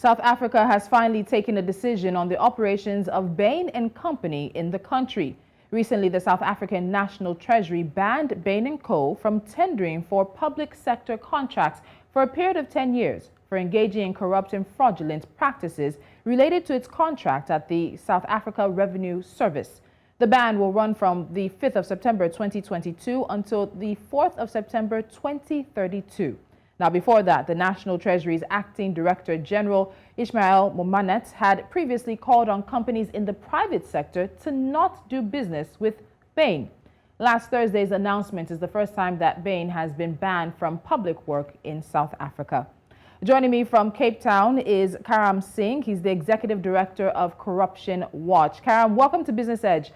South Africa has finally taken a decision on the operations of Bain and Company in the country. Recently, the South African National Treasury banned Bain & Co. from tendering for public sector contracts for a period of 10 years for engaging in corrupt and fraudulent practices related to its contract at the South Africa Revenue Service. The ban will run from the 5th of September 2022 until the 4th of September 2032. Now, before that, the National Treasury's Acting Director General Ismail Momanet had previously called on companies in the private sector to not do business with Bain. Last Thursday's announcement is the first time that Bain has been banned from public work in South Africa. Joining me from Cape Town is Karam Singh. He's the Executive Director of Corruption Watch. Karam, welcome to Business Edge.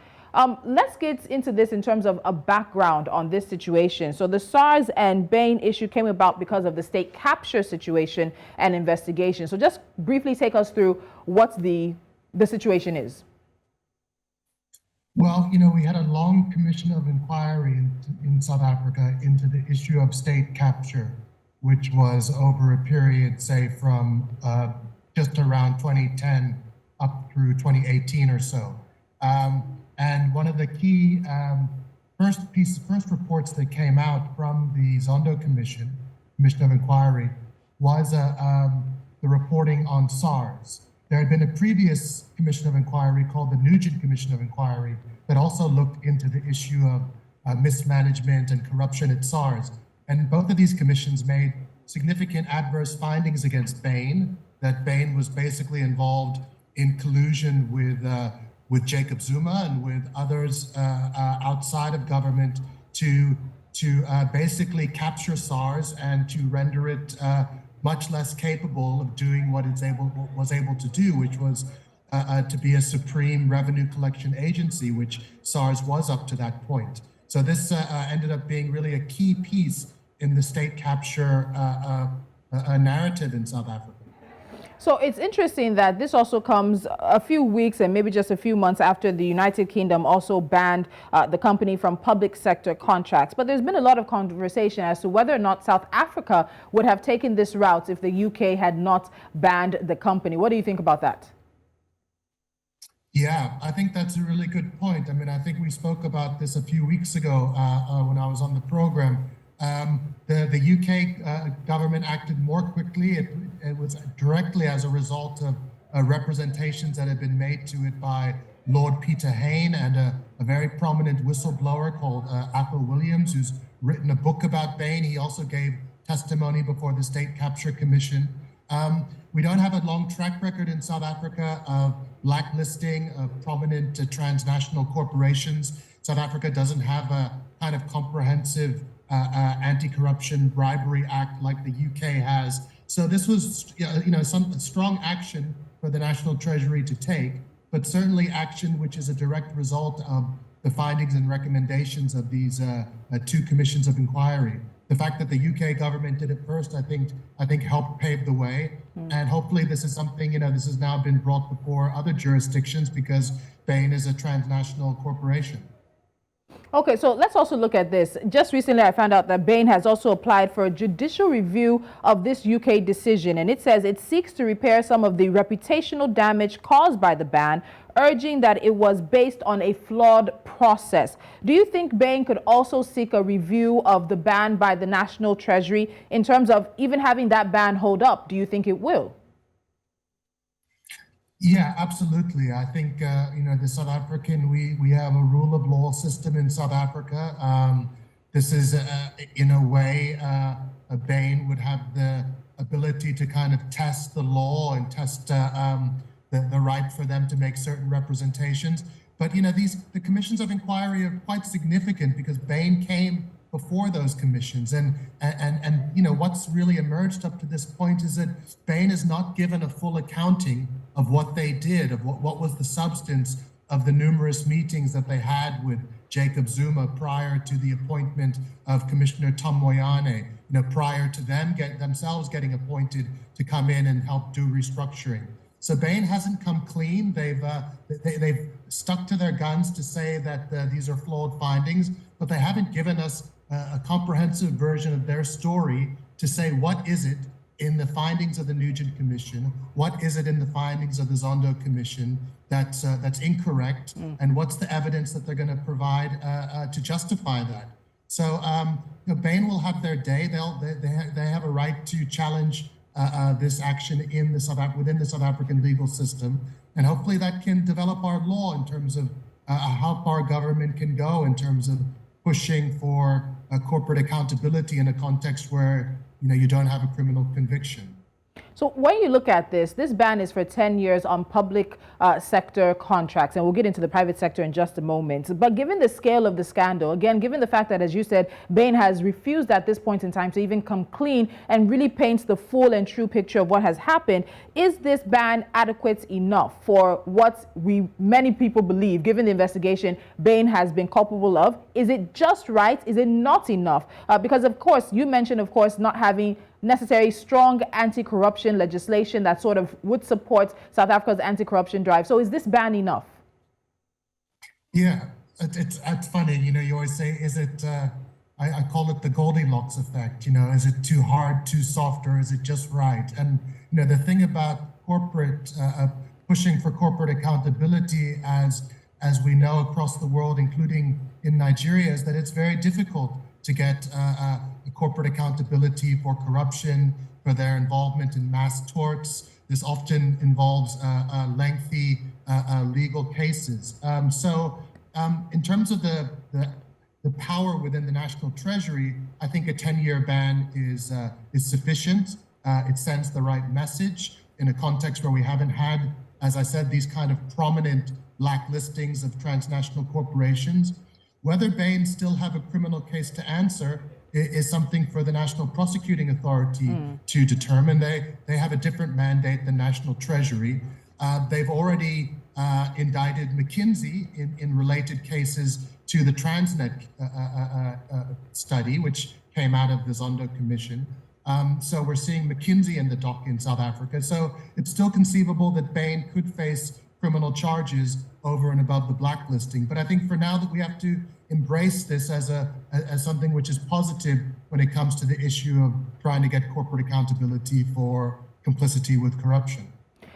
Let's get into this in terms of a background on this situation. So the SARS and Bain issue came about because of the state capture situation and investigation. So just briefly take us through what the situation is. Well, we had a long commission of inquiry in South Africa into the issue of state capture, which was over a period, say, from just around 2010 up through 2018 or so. And one of the key first reports that came out from the Zondo Commission of Inquiry, was the reporting on SARS. There had been a previous Commission of Inquiry called the Nugent Commission of Inquiry that also looked into the issue of mismanagement and corruption at SARS. And both of these commissions made significant adverse findings against Bain, that Bain was basically involved in collusion with Jacob Zuma and with others outside of government to basically capture SARS and to render it much less capable of doing what it was able to do, which was to be a supreme revenue collection agency, which SARS was up to that point. So this ended up being really a key piece in the state capture narrative in South Africa. So it's interesting that this also comes a few weeks and maybe just a few months after the United Kingdom also banned the company from public sector contracts. But there's been a lot of conversation as to whether or not South Africa would have taken this route if the UK had not banned the company. What do you think about that? Yeah, I think that's a really good point. I mean, I think we spoke about this a few weeks ago when I was on the program. The UK government acted more quickly. It was directly as a result of representations that had been made to it by Lord Peter Hain and a very prominent whistleblower called Athol Williams, who's written a book about Bain. He also gave testimony before the State Capture Commission. We don't have a long track record in South Africa of blacklisting of prominent transnational corporations. South Africa doesn't have a kind of comprehensive anti-corruption bribery act like the UK has. So this was, some strong action for the National Treasury to take, but certainly action which is a direct result of the findings and recommendations of these two commissions of inquiry. The fact that the UK government did it first, I think helped pave the way. And hopefully this is something, this has now been brought before other jurisdictions because Bain is a transnational corporation. Okay, so let's also look at this. Just recently, I found out that Bain has also applied for a judicial review of this UK decision, and it says it seeks to repair some of the reputational damage caused by the ban, urging that it was based on a flawed process. Do you think Bain could also seek a review of the ban by the National Treasury in terms of even having that ban hold up? Do you think it will? Yeah, absolutely. I think, the South African, we have a rule of law system in South Africa. This is, in a way, Bain would have the ability to kind of test the law and test the right for them to make certain representations. But, the commissions of inquiry are quite significant because Bain came before those commissions. And what's really emerged up to this point is that Bain is not given a full accounting of what they did, of what was the substance of the numerous meetings that they had with Jacob Zuma prior to the appointment of Commissioner Tom Moyane, prior to them themselves getting appointed to come in and help do restructuring. So Bain hasn't come clean. They've stuck to their guns to say that these are flawed findings, but they haven't given us a comprehensive version of their story to say what is it in the findings of the Nugent Commission? What is it in the findings of the Zondo Commission that's incorrect? And what's the evidence that they're going to provide to justify that? So Bain will have their day. They have a right to challenge this action within the South African legal system, and hopefully that can develop our law in terms of how far government can go in terms of pushing for corporate accountability in a context where you don't have a criminal conviction. So when you look at this ban is for 10 years on public sector contracts, and we'll get into the private sector in just a moment. But given the scale of the scandal, again, given the fact that, as you said, Bain has refused at this point in time to even come clean and really paints the full and true picture of what has happened, is this ban adequate enough for what many people believe, given the investigation Bain has been culpable of? Is it just right? Is it not enough? Because, of course, you mentioned, of course, not having necessary strong anti-corruption legislation that sort of would support South Africa's anti-corruption drive. So is this ban enough? Yeah, it's funny, you always say, is it, I call it the Goldilocks effect, is it too hard, too soft, or is it just right? And, the thing about corporate, pushing for corporate accountability, as we know across the world, including in Nigeria, is that it's very difficult to get corporate accountability for corruption, for their involvement in mass torts. This often involves lengthy legal cases. So in terms of the power within the National Treasury, I think a 10-year ban is sufficient. It sends the right message in a context where we haven't had, as I said, these kind of prominent blacklistings of transnational corporations. Whether Bain still have a criminal case to answer is something for the National Prosecuting Authority to determine. They have a different mandate than National Treasury. They've already indicted McKinsey in related cases to the Transnet study, which came out of the Zondo Commission. So we're seeing McKinsey in the dock in South Africa. So it's still conceivable that Bain could face criminal charges over and above the blacklisting. But I think for now that we have to embrace this as something which is positive when it comes to the issue of trying to get corporate accountability for complicity with corruption.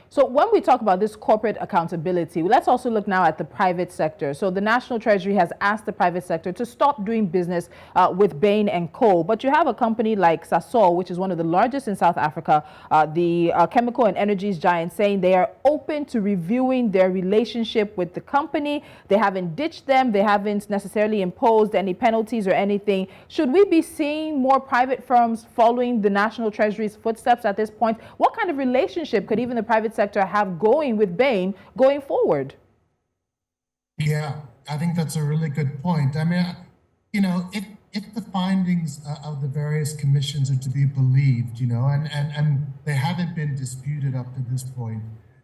So when we talk about this corporate accountability, let's also look now at the private sector. So the National Treasury has asked the private sector to stop doing business with Bain and Co. But you have a company like Sasol, which is one of the largest in South Africa, the chemical and energies giant, saying they are open to reviewing their relationship with the company. They haven't ditched them. They haven't necessarily imposed any penalties or anything. Should we be seeing more private firms following the National Treasury's footsteps at this point? What kind of relationship could even the private sector have going with Bain going forward? Yeah, I think that's a really good point. I mean, if the findings of the various commissions are to be believed, and they haven't been disputed up to this point,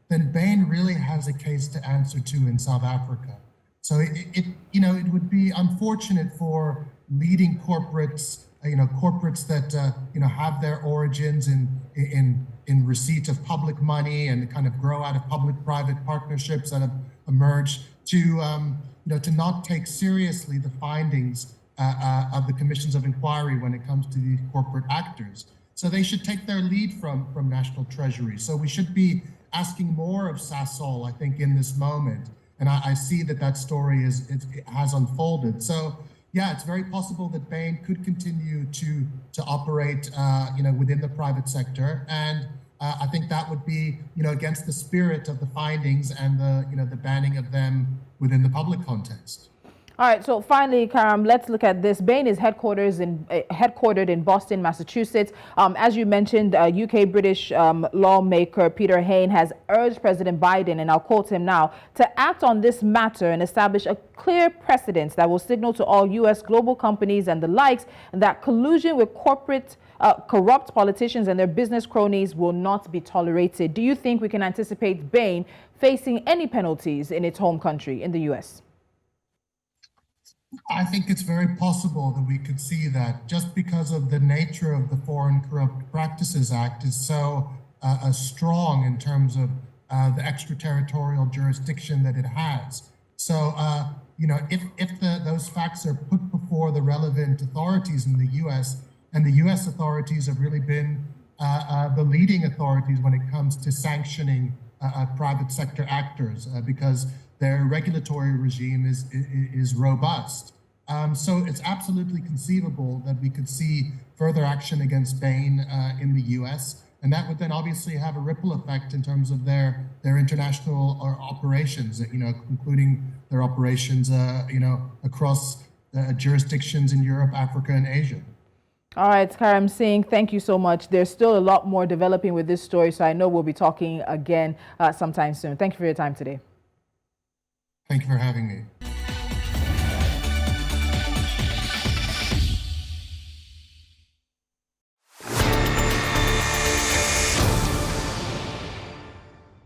then Bain really has a case to answer to in South Africa. So it would be unfortunate for leading corporates, corporates that have their origins in receipt of public money and kind of grow out of public-private partnerships that have emerged, to not take seriously the findings of the commissions of inquiry when it comes to these corporate actors. So they should take their lead from National Treasury. So we should be asking more of Sasol, I think, in this moment. And I see that story has unfolded. So yeah, it's very possible that Bain could continue to operate, within the private sector, and I think that would be, against the spirit of the findings and the banning of them within the public context. All right, so finally, Karam, let's look at this. Bain is headquartered in Boston, Massachusetts. As you mentioned, UK-British lawmaker Peter Hain has urged President Biden, and I'll quote him now, to act on this matter and establish a clear precedent that will signal to all U.S. global companies and the likes that collusion with corrupt politicians and their business cronies will not be tolerated. Do you think we can anticipate Bain facing any penalties in its home country, in the U.S.? I think it's very possible that we could see that, just because of the nature of the Foreign Corrupt Practices Act is so strong in terms of the extraterritorial jurisdiction that it has. So, if those facts are put before the relevant authorities in the U.S., and the U.S. authorities have really been the leading authorities when it comes to sanctioning private sector actors because their regulatory regime is robust. So it's absolutely conceivable that we could see further action against Bain in the US, and that would then obviously have a ripple effect in terms of their international operations, including their operations, across jurisdictions in Europe, Africa, and Asia. All right, Karam Singh, thank you so much. There's still a lot more developing with this story, so I know we'll be talking again sometime soon. Thank you for your time today. Thank you for having me.